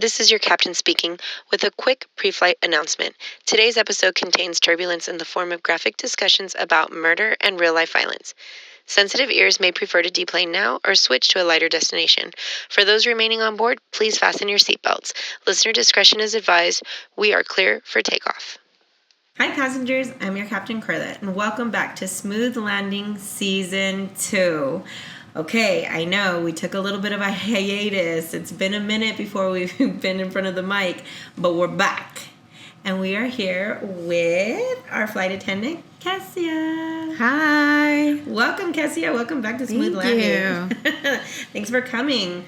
This is your captain speaking with a quick pre-flight announcement. Today's episode contains turbulence in the form of graphic discussions about murder and real-life violence. Sensitive ears may prefer to deplane now or switch to a lighter destination. For those remaining on board, please fasten your seatbelts. Listener discretion is advised. We are clear for takeoff. Hi passengers, I'm your Captain Corlett, and welcome back to Smooth Landing Season 2. Okay, I know we took a little bit of a hiatus. It's been a minute before we've been in front of the mic, but we're back. And we are here with our flight attendant, Kessia. Hi. Welcome, Kessia. Welcome back to Smooth Landing. Thanks for coming.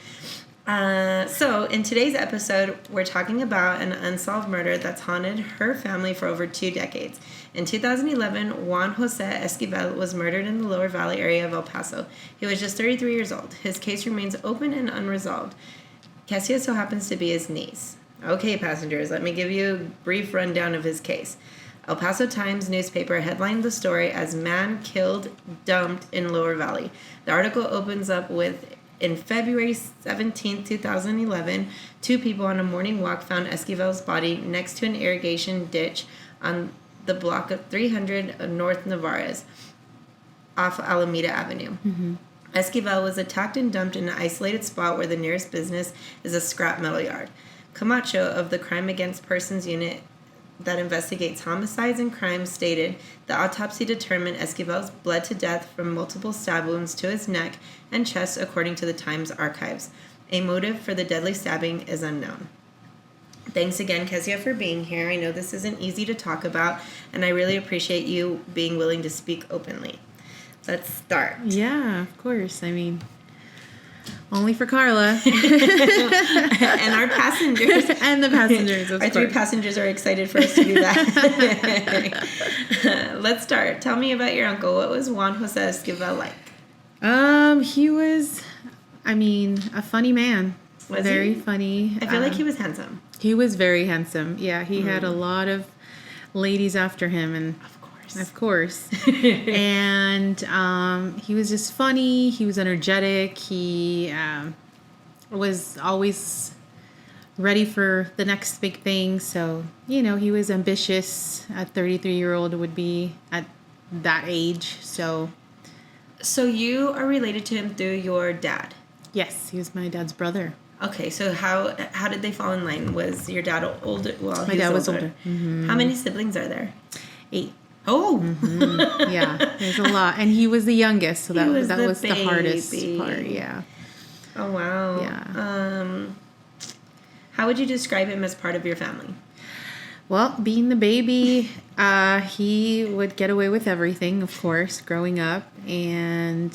So in today's episode, we're talking about an unsolved murder that's haunted her family for over 2 decades. In 2011, Juan Jose Esquivel was murdered in the Lower Valley area of El Paso. He was just 33 years old. His case remains open and unresolved. Kessia so happens to be his niece. Okay, passengers, let me give you a brief rundown of his case. El Paso Times newspaper headlined the story as "Man Killed, Dumped in Lower Valley." The article opens up with, "In February 17, 2011, 2 people on a morning walk found Esquivel's body next to an irrigation ditch on the block of 300 North Navarez off Alameda Avenue. Mm-hmm. Esquivel was attacked and dumped in an isolated spot where the nearest business is a scrap metal yard. Camacho of the Crime Against Persons Unit that investigates homicides and crimes stated the autopsy determined Esquivel bled to death from multiple stab wounds to his neck and chest, according to the Times archives. A motive for the deadly stabbing is unknown." Thanks again, Kessia, for being here. I know this isn't easy to talk about, and I really appreciate you being willing to speak openly. Let's start. Yeah, of course. I mean, only for Carla. And our passengers. And the passengers, Our 3 passengers are excited for us to do that. Let's start. Tell me about your uncle. What was Juan Jose Esquivel like? He was, a funny man. Was very he? funny. I feel like he was handsome. He was very handsome. Yeah, he had a lot of ladies after him, and of course. And he was just funny. He was energetic. He was always ready for the next big thing. So, he was ambitious. A 33-year-old would be at that age. So you are related to him through your dad? Yes, he was my dad's brother. Okay, so how did they fall in line? Was your dad older? Well, my dad was older. Mm-hmm. How many siblings are there? 8. Oh! Mm-hmm. Yeah, there's a lot. And he was the youngest, so that was the hardest part, yeah. Oh, wow. Yeah. How would you describe him as part of your family? Well, being the baby, he would get away with everything, of course, growing up. And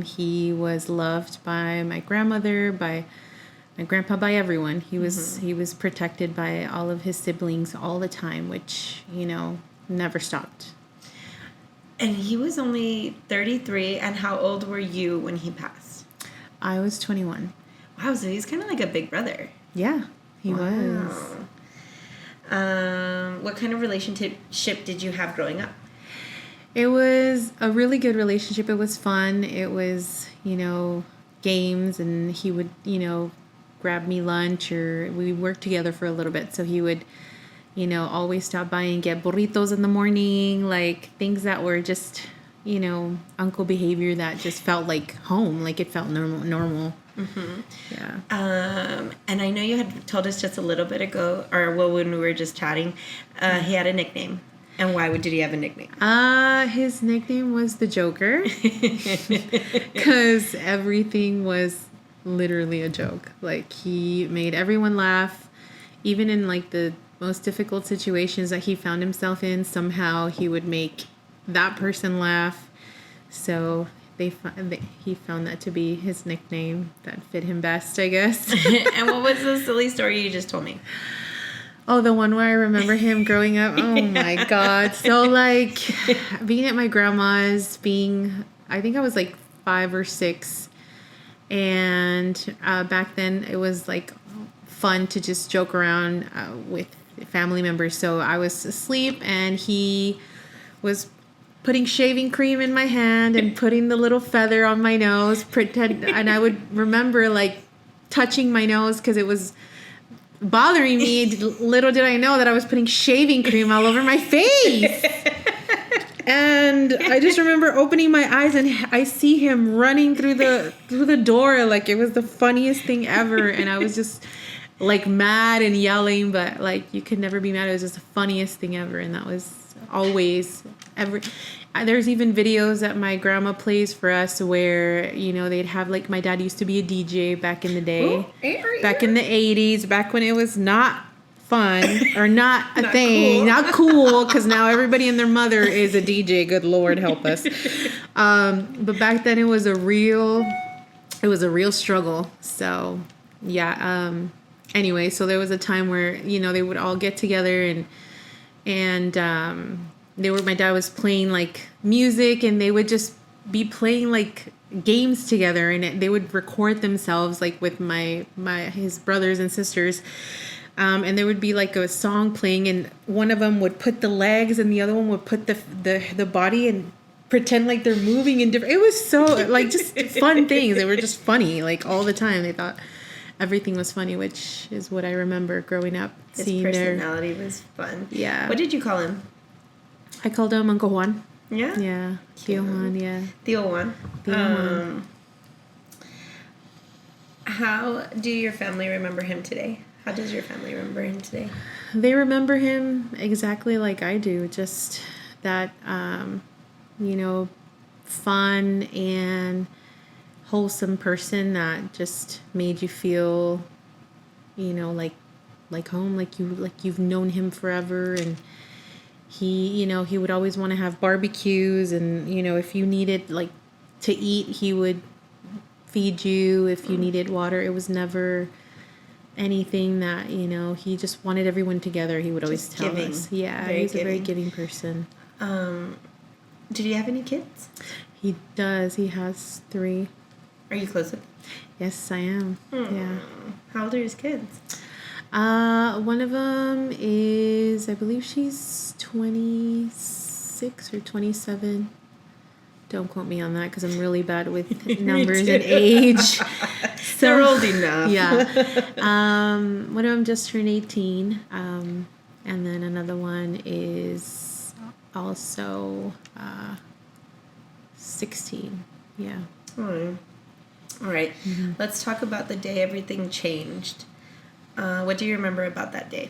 he was loved by my grandmother, by my grandpa, by everyone. He was protected by all of his siblings all the time, which, never stopped. And he was only 33, and how old were you when he passed? I was 21. Wow, so he's kind of like a big brother. Yeah, he was. What kind of relationship did you have growing up? It was a really good relationship. It was fun. It was, games, and he would, grab me lunch, or we worked together for a little bit. So he would, always stop by and get burritos in the morning, like things that were just, uncle behavior that just felt like home, like it felt normal. Mm-hmm. Yeah. And I know you had told us just a little bit ago, when we were just chatting, he had a nickname. And why did he have a nickname? His nickname was the Joker, because everything was literally a joke. Like, he made everyone laugh, even in like the most difficult situations that he found himself in. Somehow he would make that person laugh. So he found that to be his nickname that fit him best, I guess. And what was the silly story you just told me? Oh, the one where I remember him growing up. Oh my God. So like being at my grandma's, I think I was like 5 or 6. And back then it was like fun to just joke around with family members. So I was asleep and he was putting shaving cream in my hand and putting the little feather on my nose, and I would remember like touching my nose because it was bothering me. Little did I know that I was putting shaving cream all over my face. And I just remember opening my eyes and I see him running through the door like it was the funniest thing ever. And I was just like mad and yelling, but like you could never be mad. It was just the funniest thing ever. And that was always ever. There's even videos that my grandma plays for us where, you know, they'd have like, my dad used to be a DJ back in the day, back in the 80s, back when it was not fun or not a thing, cool. Not cool, because now everybody and their mother is a DJ. Good Lord help us. But back then it was a real struggle. So yeah. Anyway, so there was a time where, you know, they would all get together and my dad was playing like music and they would just be playing like games together and they would record themselves like with his brothers and sisters. And there would be like a song playing and one of them would put the legs and the other one would put the body and pretend like they're moving in different. It was so like just fun things. They were just funny like all the time. They thought everything was funny, which is what I remember growing up. His personality was fun. Yeah. What did you call him? I called him Uncle Juan. Yeah? Yeah. Tío Juan, yeah. Tío Juan. Juan. How do your family remember him today? How does your family remember him today? They remember him exactly like I do. Just that, you know, fun and wholesome person that just made you feel, you know, like home, like you've known him forever. And he, you know, he would always want to have barbecues and, you know, if you needed like to eat, he would feed you. If you needed water, it was never anything that, you know, he just wanted everyone together. He would always tell us. Yeah, he's a very giving person. Did he have any kids? He does. He has 3. Are you close with him? Yes, I am. Yeah. How old are his kids? One of them is, I believe she's 26 or 27. Don't quote me on that because I'm really bad with numbers and age. So, they're old enough. Yeah. One of them just turned 18. And then another one is also 16. Yeah. All right. Mm-hmm. Let's talk about the day everything changed. What do you remember about that day?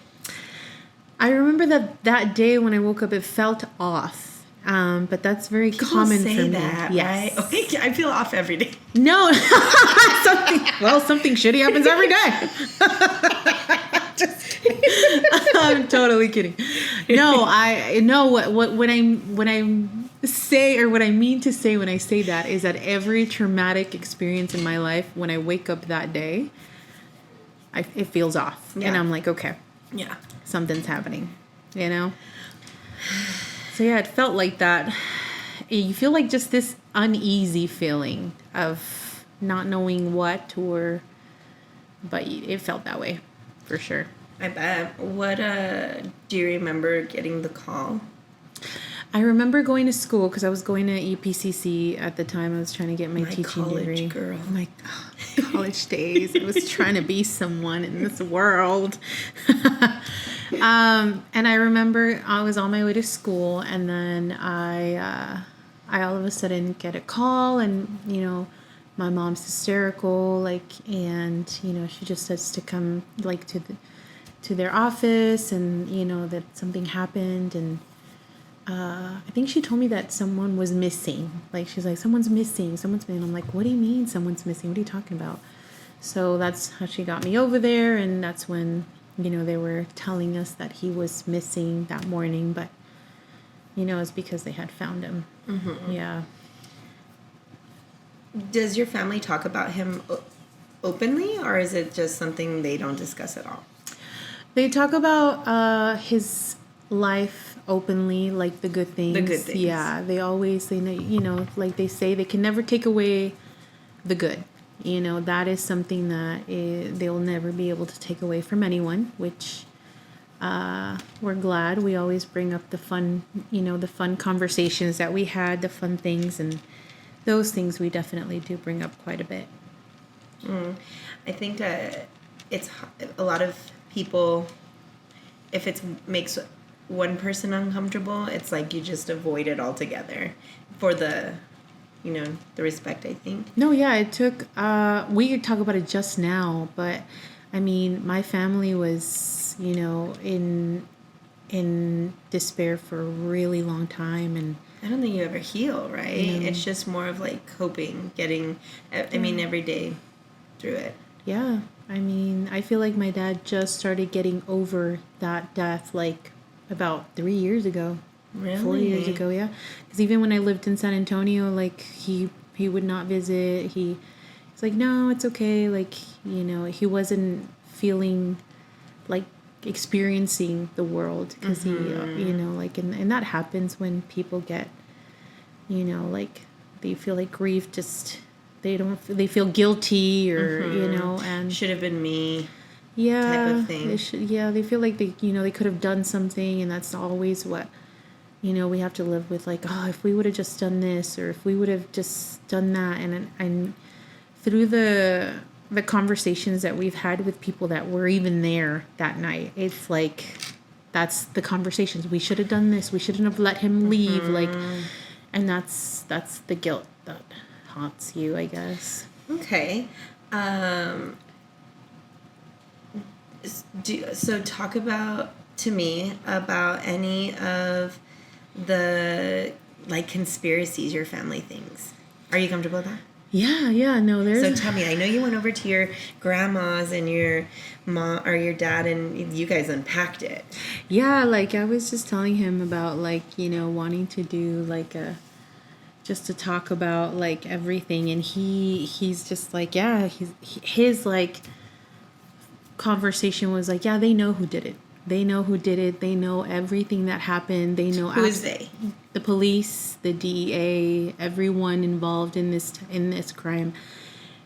I remember that day when I woke up, it felt off. But that's very People common say for me. That, yes. right? Okay, I feel off every day. No. Something shitty happens every day. I'm totally kidding. No, I know what I say, or what I mean to say when I say that, is that every traumatic experience in my life, when I wake up that day, it feels off. Yeah. And I'm like, okay. Yeah. Something's happening, you know? So yeah, it felt like that. You feel like just this uneasy feeling of not knowing what, but it felt that way for sure. I bet. What do you remember getting the call? I remember going to school because I was going to EPCC at the time. I was trying to get my teaching degree. Girl. My college days. I was trying to be someone in this world. And I remember I was on my way to school, and then I all of a sudden get a call, and you know, my mom's hysterical, like, and you know, she just says to come like to their office, and you know that something happened, and I think she told me that someone was missing. Like, she's like, someone's missing. I'm like, what do you mean someone's missing? What are you talking about? So that's how she got me over there, and that's when, you know, they were telling us that he was missing that morning, but, you know, it's because they had found him. Mm-hmm. Yeah. Does your family talk about him openly, or is it just something they don't discuss at all? They talk about his life openly, like the good things. The good things. Yeah, they know, you know, like they say, they can never take away the good. You know, that is something that they'll never be able to take away from anyone, which we're glad. We always bring up the fun, you know, the fun conversations that we had, the fun things, and those things we definitely do bring up quite a bit. I think it's a lot of people, if it makes one person uncomfortable, it's like you just avoid it altogether for the, the respect, I think. No, yeah, it took, we could talk about it just now, but I mean, my family was, in despair for a really long time, and I don't think you ever heal, right? It's just more of like coping, getting, every day through it. Yeah, I mean, I feel like my dad just started getting over that death like about 3 years ago. Really? 4 years ago, yeah. Because even when I lived in San Antonio, like, he would not visit. He's like, no, it's okay. Like, he wasn't feeling like experiencing the world because he, like, and that happens when people get, like, they feel like grief just, they feel guilty or, and should have been me. Yeah. Type of thing. They feel like they could have done something, and that's always what, we have to live with, like, oh, if we would have just done this, or if we would have just done that. And through the conversations that we've had with people that were even there that night, it's like, that's the conversations. We should have done this. We shouldn't have let him leave. Like, and that's the guilt that haunts you, I guess. Okay. So talk to me about any of the, like, conspiracies your family thinks. Are you comfortable with that? Yeah, no, there's... So tell me, I know you went over to your grandma's and your mom or your dad, and you guys unpacked it. Yeah, like, I was just telling him about, like, wanting to do, like, just to talk about, like, everything, and he's just like, yeah, his, like, conversation was like, yeah, they know who did it. They know who did it. They know everything that happened. They know who is they? The police, the DEA, everyone involved in this crime.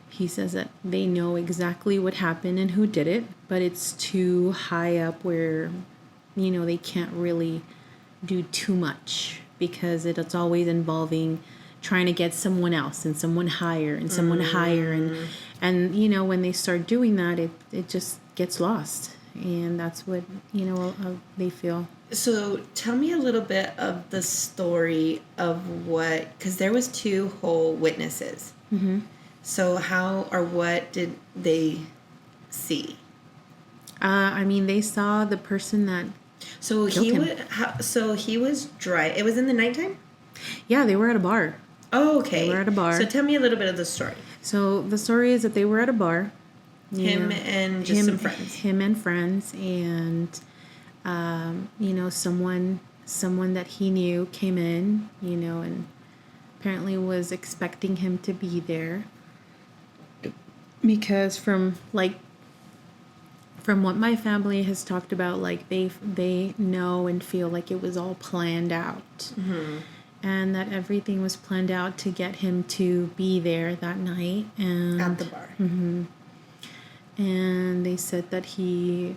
He says that they know exactly what happened and who did it, but it's too high up where, they can't really do too much because it's always involving trying to get someone else and someone higher and someone higher, and when they start doing that, it just gets lost. And that's what, they feel. So tell me a little bit of the story of because there was 2 whole witnesses. Mm-hmm. So how or what did they see? They saw the person that So he was dry. It was in the nighttime? Yeah, they were at a bar. Oh, okay. They were at a bar. So tell me a little bit of the story. So the story is that they were at a bar. Him and some friends. Him and friends, and someone that he knew came in, and apparently was expecting him to be there because from what my family has talked about, like, they know and feel like it was all planned out. Mm-hmm. And that everything was planned out to get him to be there that night. And at the bar. Mm-hmm. And they said that he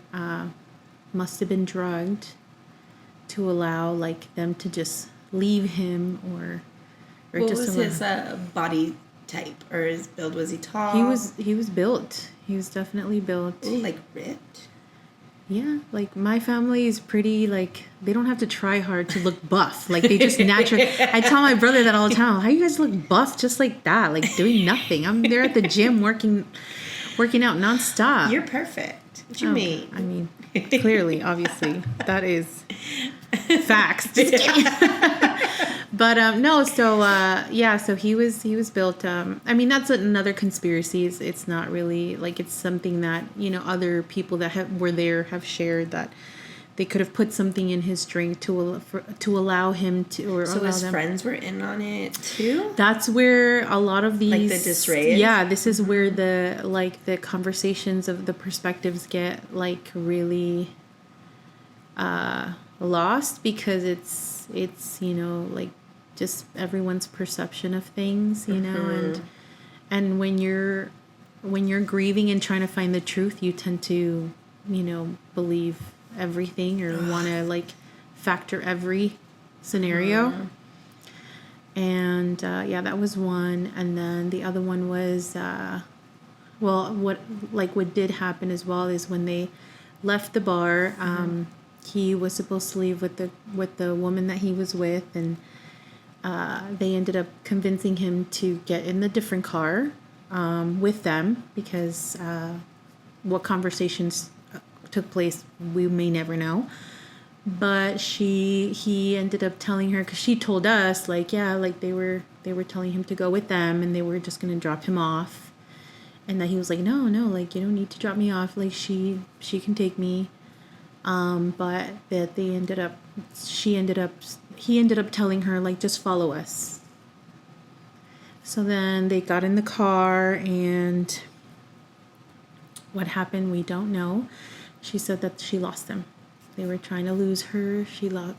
must have been drugged to allow, like, them to just leave him, or what just was his body type or his build? Was he tall? He was built. He was definitely built. Ooh, like ripped. Yeah, like, my family is pretty, like, they don't have to try hard to look buff. Like, they just naturally... I tell my brother that all the time. How you guys look buff just like that? Like, doing nothing. I'm there at the gym working out nonstop. You're perfect. What you mean? I mean, clearly, obviously. That is facts. Just kidding. But no, so he was built. That's another conspiracy. It's not really, like, it's something that, other people that were there have shared, that they could have put something in his drink to allow him to, or so allow his them. friends were in on it too. That's where a lot of these, like, the disarray. Yeah, this is where the conversations of the perspectives get, like, really lost, because it's like, just everyone's perception of things, and when you're grieving and trying to find the truth, you tend to believe everything, or want to, like, factor every scenario. And that was one. And then the other one was what did happen as well is when they left the bar. He was supposed to leave with the woman that he was with, and they ended up convincing him to get in the different car with them because what conversations took place we may never know. But he ended up telling her, because she told us, like, yeah, like they were telling him to go with them and they were just going to drop him off. And that he was like, no, like, you don't need to drop me off. Like, she can take me. But that he ended up telling her, like, just follow us. So then they got in the car, and what happened, we don't know. She said that she lost them. They were trying to lose her. She lost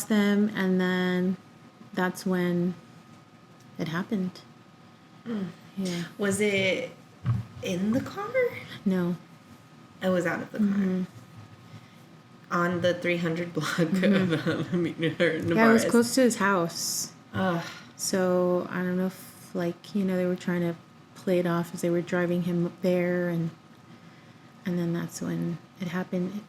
them, and then that's when it happened. Yeah. Was it in the car? No. It was out of the car. On the 300 block of Nevarez. Yeah, it was close to his house. Ugh. So I don't know if, like, they were trying to play it off as they were driving him up there, and then that's when it happened.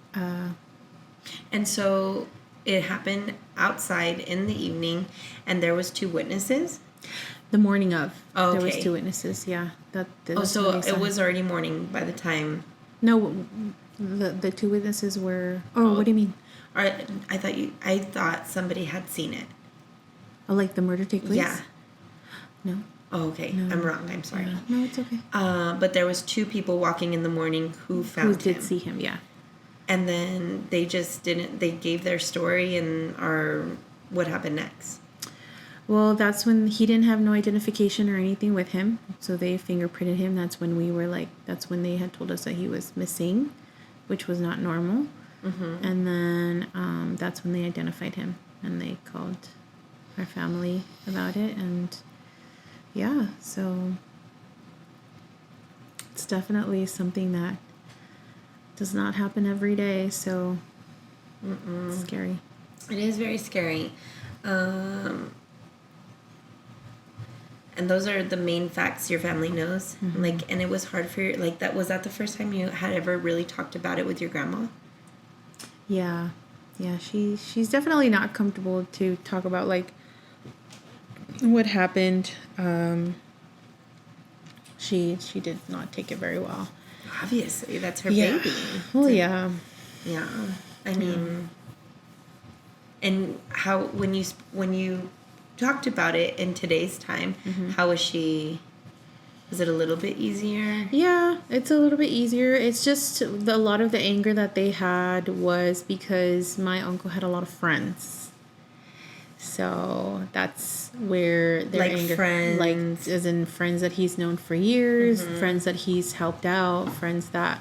And so it happened outside in the evening, and there was 2 witnesses? The morning of. Oh, There was okay. 2 witnesses, yeah. So it was already morning by the time... No, the 2 witnesses were... Oh, what do you mean? Or I thought somebody had seen it. Oh, like the murder take place? Yeah. No. Oh, okay. No. I'm wrong. I'm sorry. No, it's okay. But there was 2 people walking in the morning who found Who him. did see him, yeah. And then they just didn't... They gave their story what happened next? Well, that's when he didn't have no identification or anything with him. So they fingerprinted him. That's when that's when they had told us that he was missing, which was not normal. And then that's when they identified him, and they called our family about it. And yeah, so it's definitely something that does not happen every day. So it's scary. It is very scary. And those are the main facts your family knows. Like, and it was hard for you. Like, was that the first time you had ever really talked about it with your grandma? Yeah. She's definitely not comfortable to talk about, like, what happened. She did not take it very well. Obviously, that's her baby. Well, yeah. Yeah. I mean, and how when you talked about it in today's time, how was she? Was it a little bit easier? Yeah, it's a little bit easier. It's just a lot of the anger that they had was because my uncle had a lot of friends. So that's where their Like anger, friends. like as in friends that he's known for years, friends that he's helped out, friends that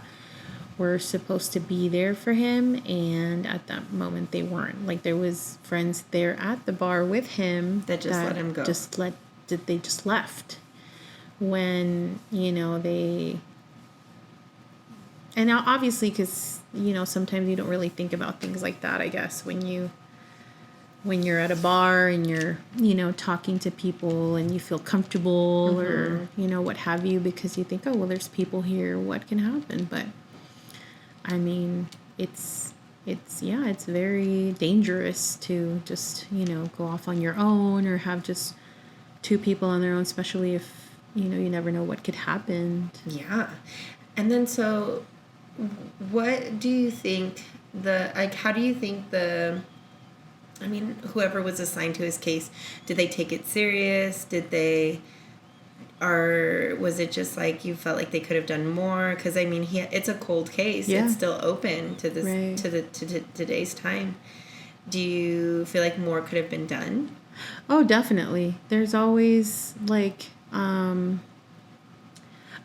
were supposed to be there for him, and at that moment they weren't. Like, there was friends there at the bar with him That just let him go. They just left when they. And now, obviously, because sometimes you don't really think about things like that, I guess, when you're at a bar and you're talking to people and you feel comfortable or what have you, because you think, oh well, there's people here, what can happen? But I mean, it's very dangerous to just go off on your own or have just 2 people on their own, especially if you never know what could happen. Yeah. And then so what do you think how do you think whoever was assigned to his case, did they take it serious? Or was it just like you felt like they could have done more? Because I mean, it's a cold case. Yeah. It's still open to this Right. to today's time. Do you feel like more could have been done? Oh, definitely. There's always like I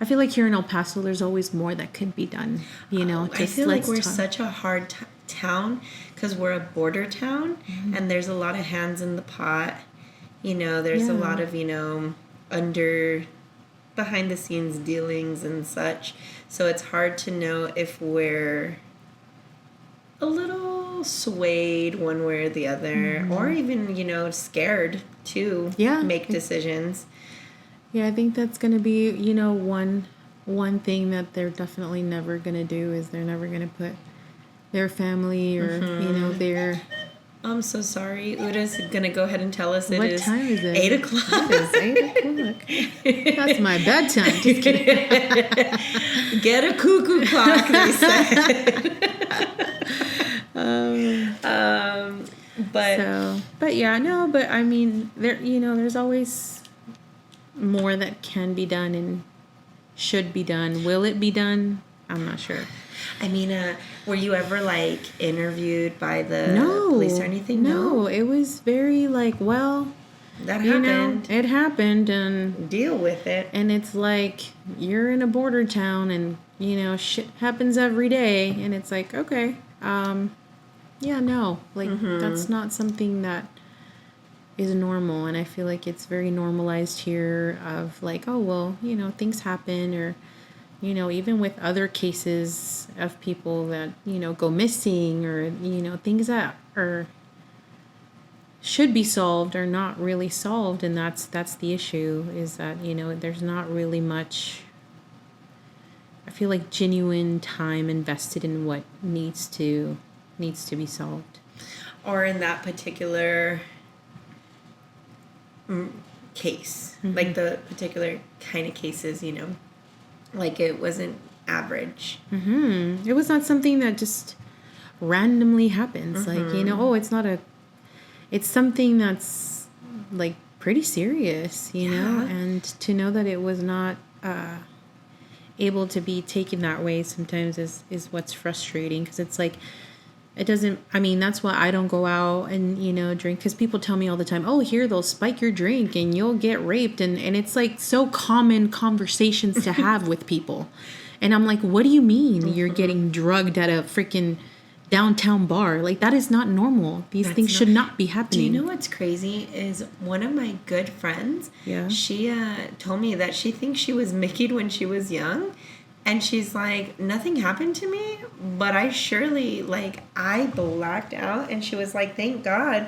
feel like here in El Paso, there's always more that could be done. I feel like we're such a hard town because we're a border town, and there's a lot of hands in the pot. There's a lot of behind the scenes dealings and such. So it's hard to know if we're a little swayed one way or the other, or even scared to make decisions. Yeah, I think that's going to be, one one thing that they're definitely never going to do is they're never going to put their family or, their... I'm so sorry. Uda's going to go ahead and tell us What time is it? 8 o'clock. It is 8 o'clock. That's my bedtime. Just kidding. Get a cuckoo clock, they said. But I mean, there's always more that can be done and should be done. Will it be done? I'm not sure. I mean, were you ever like interviewed by the police or anything? No, it was very like, well, that happened. It happened, and deal with it. And it's like you're in a border town, and shit happens every day, and it's like, okay, that's not something that is normal, and I feel like it's very normalized here of like, oh, well, things happen, or, even with other cases of people that, go missing, or, things that should be solved are not really solved, and that's the issue, is that, there's not really much, I feel like, genuine time invested in what needs to be solved. Or in that particular case, like the particular kind of cases, like it wasn't average. It was not something that just randomly happens. Like, it's something that's like pretty serious, and to know that it was not able to be taken that way sometimes is what's frustrating, because it's like, it doesn't, I mean, that's why I don't go out and, drink, because people tell me all the time, oh, here, they'll spike your drink and you'll get raped. And it's like so common conversations to have with people. And I'm like, what do you mean you're getting drugged at a freaking downtown bar? Like, that is not normal. These things should not be happening. Do you know what's crazy is one of my good friends, she told me that she thinks she was Mickey'd when she was young. And she's like, nothing happened to me, but I blacked out. And she was like, thank God.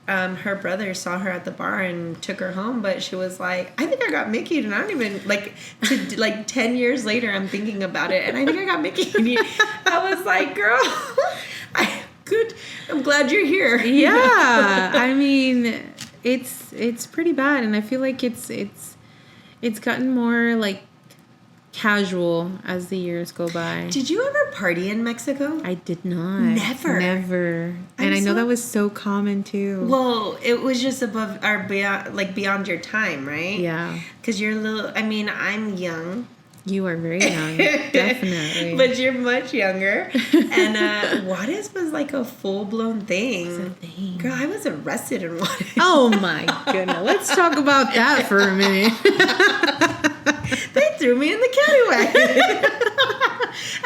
Her brother saw her at the bar and took her home, but she was like, I think I got Mickey'd, and I don't even, 10 years later, I'm thinking about it, and I think I got Mickey'd. I was like, girl, I'm glad you're here. Yeah, I mean, it's pretty bad, and I feel like it's gotten more, casual as the years go by. Did you ever party in Mexico? I did not. Never. And I know that was so common too. Well, it was just above or beyond your time, right? Yeah. Because you're I'm young. You are very young, definitely. But you're much younger. And Juarez was like a full-blown thing. It's a thing. Girl, I was arrested in Juarez. Oh my goodness. Let's talk about that for a minute. They threw me in the caddy wagon.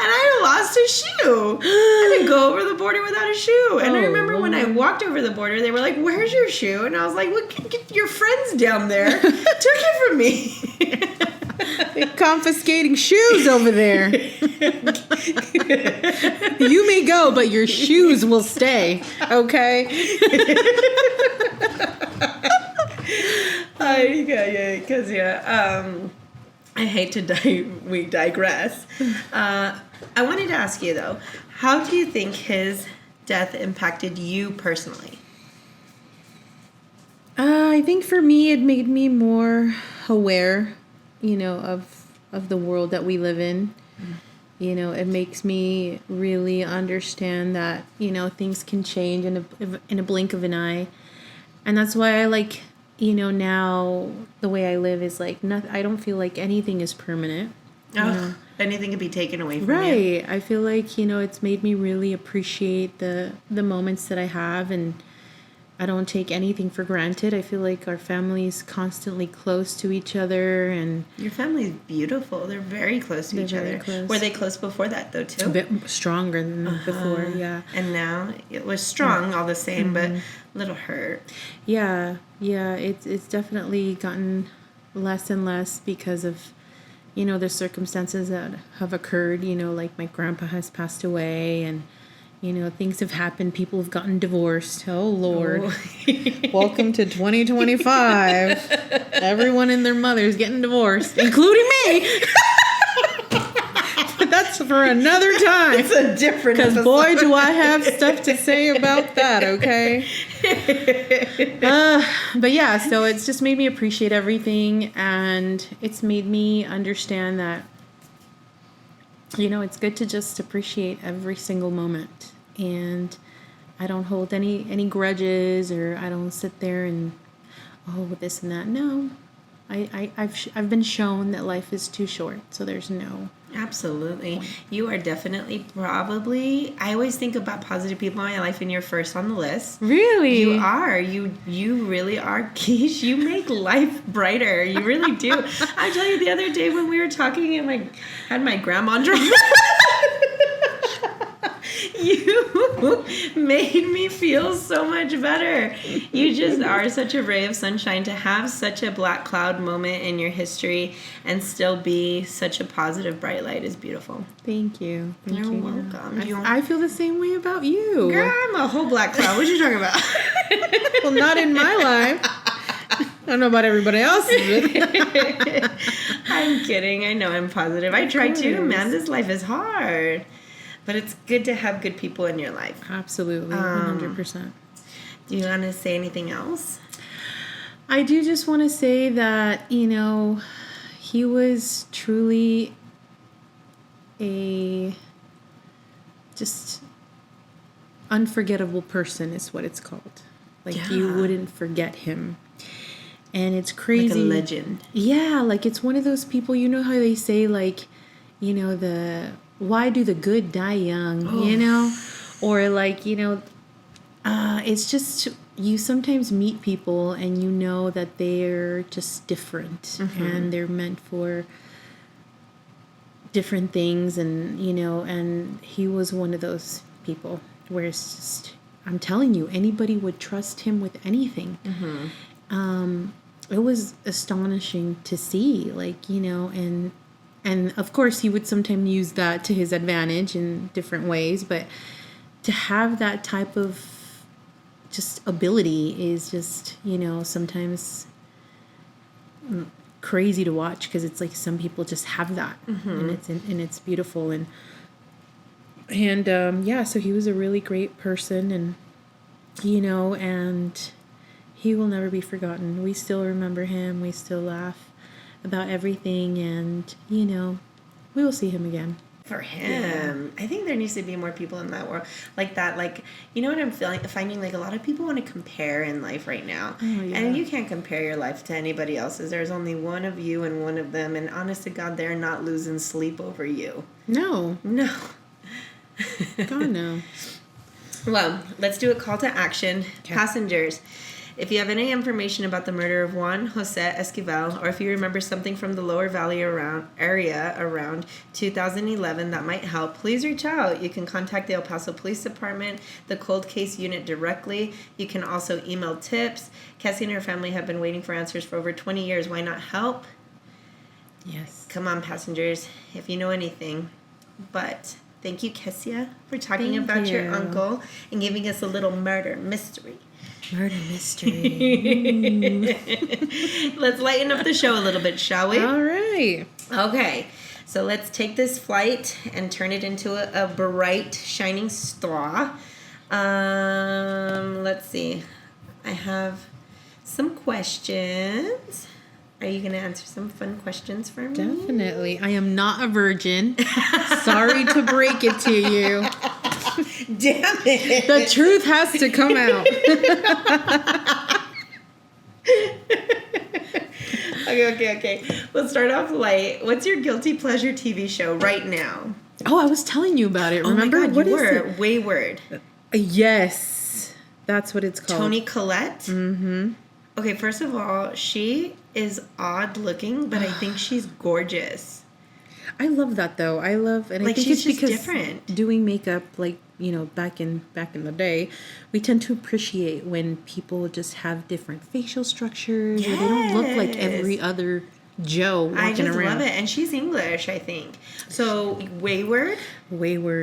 And I lost a shoe. I had to go over the border without a shoe. And I remember when I walked over the border, they were like, where's your shoe? And I was like, well, get your friends down there took it from me. They're confiscating shoes over there. You may go, but your shoes will stay. Okay? Because I hate to we digress. I wanted to ask you, though, how do you think his death impacted you personally? I think for me, it made me more aware, of the world that we live in. It makes me really understand that, things can change in a blink of an eye. And that's why I now the way I live is I don't feel like anything is permanent. Anything can be taken away from you. Right. I feel like, it's made me really appreciate the moments that I have, and I don't take anything for granted. I feel like our family's constantly close to each other, and your family's beautiful. They're very close to each other. Close. Were they close before that though too? A bit stronger than before, yeah. And now it was strong all the same, but a little hurt. Yeah. It's definitely gotten less and less because of the circumstances that have occurred. Like my grandpa has passed away, and things have happened. People have gotten divorced. Oh, Lord. Welcome to 2025. Everyone and their mother's getting divorced, including me. for another time. It's a different Because episode. boy, do I have stuff to say about that, okay? But yeah, so it's just made me appreciate everything, and it's made me understand that, you know, it's good to just appreciate every single moment. And I don't hold any grudges, or I don't sit there and, oh, this and that. No. I've been shown that life is too short, so there's no. Absolutely. You are definitely probably, I always think about positive people in my life, and you're first on the list. Really? You are. You really are, Keish. You make life brighter. You really do. I tell you, the other day when we were talking and had my grandma drive, you made me feel so much better. You just are such a ray of sunshine. To have such a black cloud moment in your history and still be such a positive bright light is beautiful. Thank you. Thank You're you. welcome. I feel the same way about you. Girl, I'm a whole black cloud. What are you talking about? Well, not in my life. I don't know about everybody else's. I'm kidding. I know I'm positive. I try to. Man, this life is hard. But it's good to have good people in your life. Absolutely, 100%. Do you want to say anything else? I do just want to say that, you know, he was truly a just unforgettable person is what it's called. Like, you wouldn't forget him. And it's crazy. Like a legend. Yeah, like it's one of those people, you know how they say, like, you know, why do the good die young, you know? Or like, you know, it's just, you sometimes meet people and you know that they're just different and they're meant for different things, and, you know, and he was one of those people where it's just, I'm telling you, anybody would trust him with anything. It was astonishing to see, like, you know, and of course, he would sometimes use that to his advantage in different ways. But to have that type of just ability is just, you know, sometimes crazy to watch, because it's like some people just have that, and it's beautiful. And yeah, so he was a really great person, and, you know, and he will never be forgotten. We still remember him. We still laugh about everything, and, you know, we will see him again. For him, I think there needs to be more people in that world like that. Like, you know what I'm finding, like, a lot of people want to compare in life right now. And you can't compare your life to anybody else's. There's only one of you and one of them, and honest to God, they're not losing sleep over you. No. God, no. Well, let's do a call to action. Okay. Passengers, if you have any information about the murder of Juan Jose Esquivel, or if you remember something from the Lower Valley area around 2011 that might help, please reach out. You can contact the El Paso Police Department, the Cold Case Unit directly. You can also email tips. Cassie and her family have been waiting for answers for over 20 years. Why not help? Yes. Come on, passengers, if you know anything. But thank you, Kessia, for talking about your uncle and giving us a little murder mystery. Murder mystery. Let's lighten up the show a little bit, shall we? All right. Okay. So let's take this flight and turn it into a bright, shining star. Let's see. I have some questions. Are you going to answer some fun questions for me? Definitely. I am not a virgin. Sorry to break it to you. Damn it. The truth has to come out. Okay. Let's start off light. What's your guilty pleasure TV show right now? Oh, I was telling you about it. Remember? Oh my God, what you is were. it? Wayward. Yes. That's what it's called. Toni Collette? Mm-hmm. Okay, first of all, she is odd looking, but I think she's gorgeous. I love that though. I think she's it's just because different. Doing makeup, like, you know, back in the day, we tend to appreciate when people just have different facial structures, or they don't look like every other Joe walking around. I just love it, and she's English, I think. So Wayward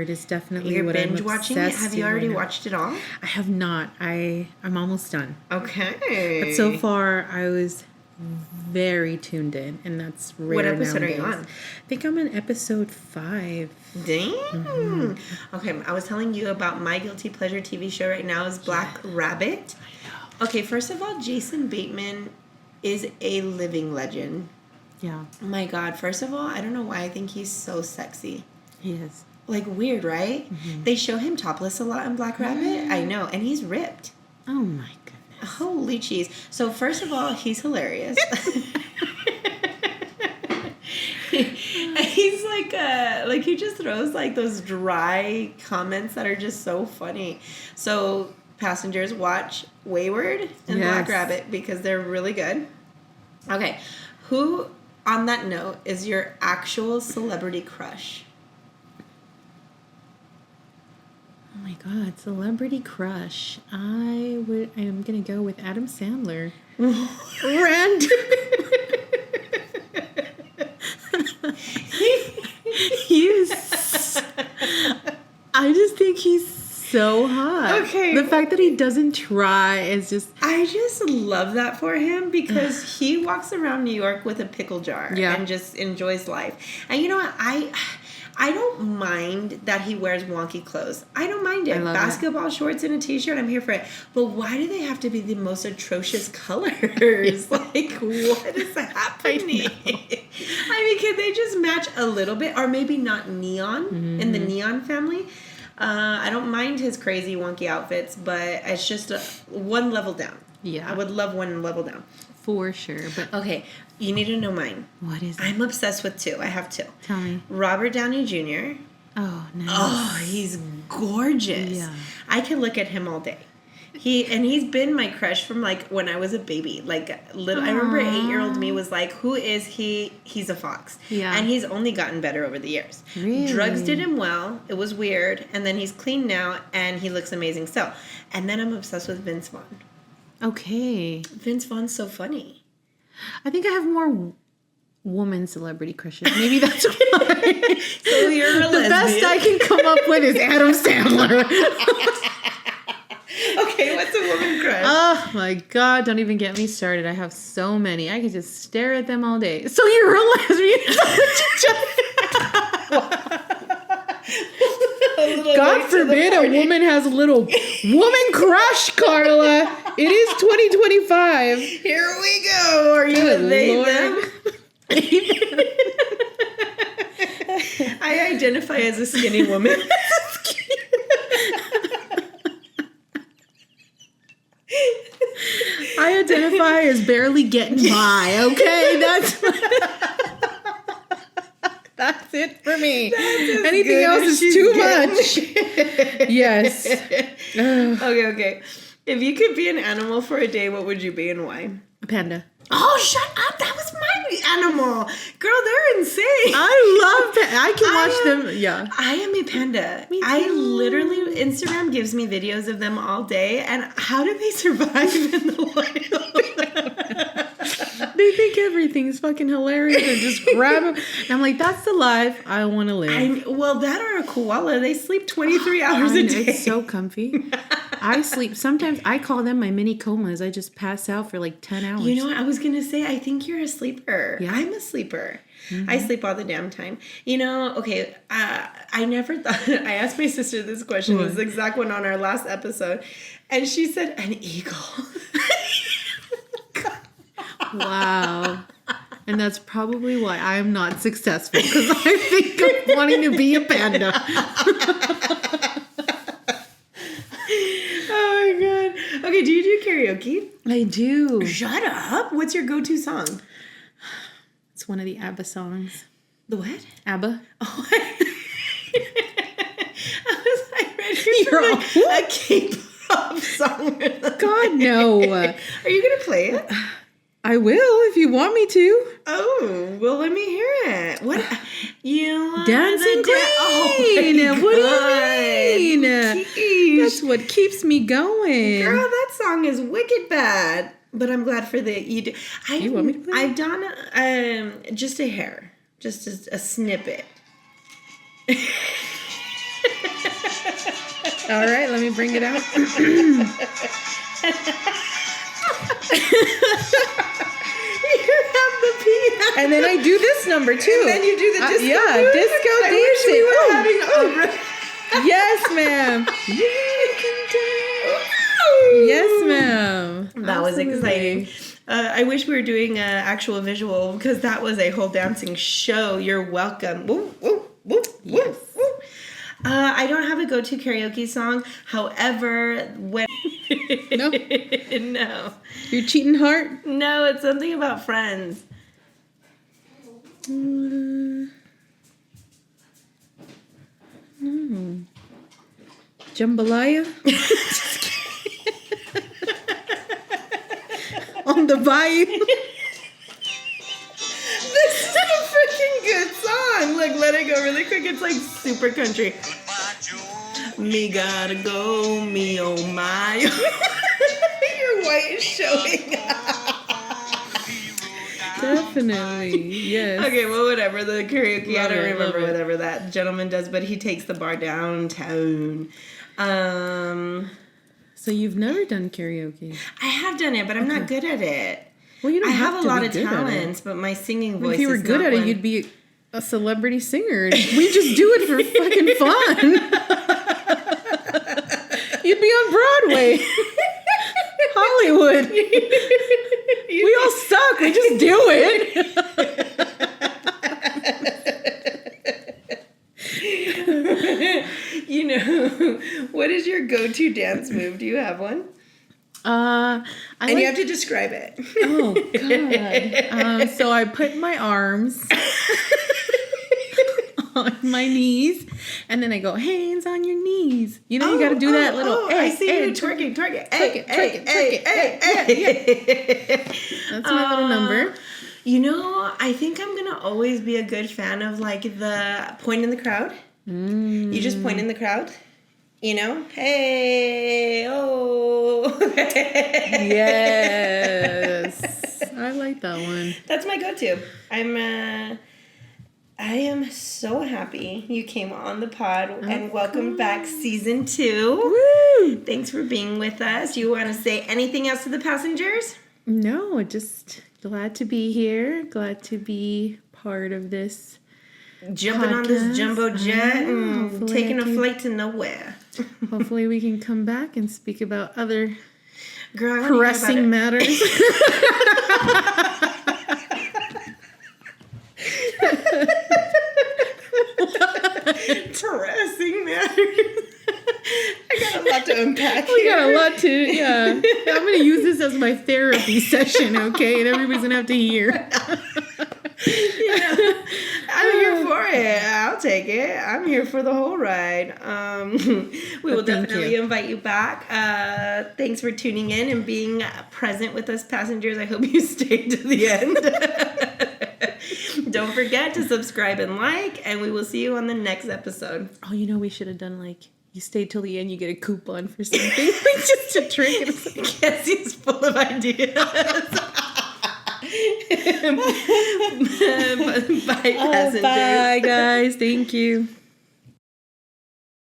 is definitely You're what binge I'm watching it. obsessed Have you with already right now. watched it all? I have not. I'm almost done. Okay. But so far, I was very tuned in, and that's rare. What episode nowadays. are you on? I think I'm in episode 5. Dang. Mm-hmm. Okay, I was telling you about my guilty pleasure TV show right now is Black Rabbit. Okay, first of all, Jason Bateman is a living legend. Yeah. My God, first of all, I don't know why I think he's so sexy. He is. Like, weird, right? Mm-hmm. They show him topless a lot in Black Rabbit. I know, and he's ripped. Oh my goodness. Holy cheese. So, first of all, he's hilarious. He's like he just throws like those dry comments that are just so funny. So passengers, watch Wayward and Black Rabbit because they're really good. Okay, who on that note is your actual celebrity crush? Oh my God, celebrity crush. I am gonna go with Adam Sandler. Random. I just think he's so hot. Okay. The fact that he doesn't try is just... I just love that for him because he walks around New York with a pickle jar and just enjoys life. And you know what? I don't mind that he wears wonky clothes. I don't mind it. Basketball shorts and a t-shirt, I'm here for it. But why do they have to be the most atrocious colors? Like, what is happening? I mean, can they just match a little bit? Or maybe not neon in the neon family? I don't mind his crazy wonky outfits, but it's just one level down. Yeah. I would love one level down. For sure. But okay, you need to know mine. What is it? I'm obsessed with 2. I have 2. Tell me. Robert Downey Jr. Oh, nice. Oh, he's gorgeous. Yeah. I can look at him all day. He's been my crush from like when I was a baby. Like little, I remember 8-year-old me was like, "Who is he? He's a fox." Yeah. And he's only gotten better over the years. Really? Drugs did him well. It was weird, and then he's clean now, and he looks amazing still. And then I'm obsessed with Vince Vaughn. Okay. Vince Vaughn's so funny. I think I have more woman celebrity crushes. Maybe that's why. So you're a lesbian. The best I can come up with is Adam Sandler. Okay, what's a woman crush? Oh my God, don't even get me started. I have so many. I could just stare at them all day. So you're a lesbian? God forbid a woman has a little woman crush, Carla. It is 2025. Here we go. Are you a they, them? I identify as a skinny woman. I identify as barely getting by, okay? That's it for me. Anything else is too much. Yes. Okay. If you could be an animal for a day, what would you be and why? A panda. Oh, shut up. That was my animal. Girl, they're insane. I love panda. I can watch them. Yeah. I am a panda. Me too. I literally, Instagram gives me videos of them all day. And how do they survive in the wild? They think everything's fucking hilarious and just grab them. And I'm like, that's the life I want to live. Well, that or a koala. They sleep 23 hours a day. It's so comfy. I sleep. Sometimes I call them my mini comas. I just pass out for like 10 hours. You know what? I was going to say, I think you're a sleeper. Yeah. I'm a sleeper. Mm-hmm. I sleep all the damn time. You know, okay, I never thought, I asked my sister this question, this exact one on our last episode, and she said, an eagle. Wow. And that's probably why I am not successful, because I think of wanting to be a panda. Oh my God. Okay, do you do karaoke? I do. Shut up. What's your go-to song? It's one of the ABBA songs. The what? ABBA? Oh, I read you for like a K-pop song. God, no. Are you going to play it? I will if you want me to. Oh, well, let me hear it. What? You Dancing Queen. What do you mean? Jeez. That's what keeps me going. Girl, that song is wicked bad. But I'm glad for the you. You want me to play? I've done just a hair, just a snippet. All right, let me bring it out. And then I do this number too. And then you do the disco. Yeah, disco I wish we were dancing. having Yes, ma'am. You can dance. Yes, ma'am. That was exciting. I wish we were doing an actual visual because that was a whole dancing show. You're welcome. Woo, woo, woo, Yes. woo, woo. I don't have a go-to karaoke song. However, when No. no, Your cheating heart. no, it's something about friends. No. Jambalaya. On the bayou. This is a freaking good song. Look, let it go really quick. It's like super country. Me gotta go, me oh my. Your white is showing. Definitely. Yes. Okay, well, whatever. The karaoke, I Love don't it, remember love it. whatever that gentleman does, but he takes the bar downtown. So you've never done karaoke? I have done it, but I'm not good at it. Well, you don't I have have to a lot be of good at it. talents, but my singing voice If you were is good not at it, one. you'd be a celebrity singer. We just do it for fucking fun. You'd be on Broadway. Hollywood. We all suck. We just do it. You know, what is your go-to dance move? Do you have one? And you have to describe it. Oh, God. So I put my arms on my knees, and then I go, hands on your knees. You know, you got to do that little, I see you twerking. Twerk it. That's my little number. You know, I think I'm going to always be a good fan of, like, the point in the crowd. You just point in the crowd. You know? Hey, oh. Yes. I like that one. That's my go-to. I am so happy you came on the pod and welcome back season 2. Woo! Thanks for being with us. You want to say anything else to the passengers? No, just glad to be here. Glad to be part of this. Jumping on this Podcast. jumbo jet and Hopefully taking I a can- flight to nowhere. Hopefully we can come back and speak about other Girl, I wanna hear pressing about matters. it. Pressing matters. I got a lot to unpack We got a here. lot to, yeah. I'm going to use this as my therapy session, okay? And everybody's going to have to hear. You know, I'm here for it. I'll take it. I'm here for the whole ride. We will Thank definitely you. invite you back. Thanks for tuning in and being present with us, passengers. I hope you stayed to the end. Don't forget to subscribe and like, and we will see you on the next episode. Oh, you know, we should have done like, you stay till the end, you get a coupon for something. Just to drink. And it's like, Cassie's full of ideas. Bye, passengers. bye, guys. Thank you.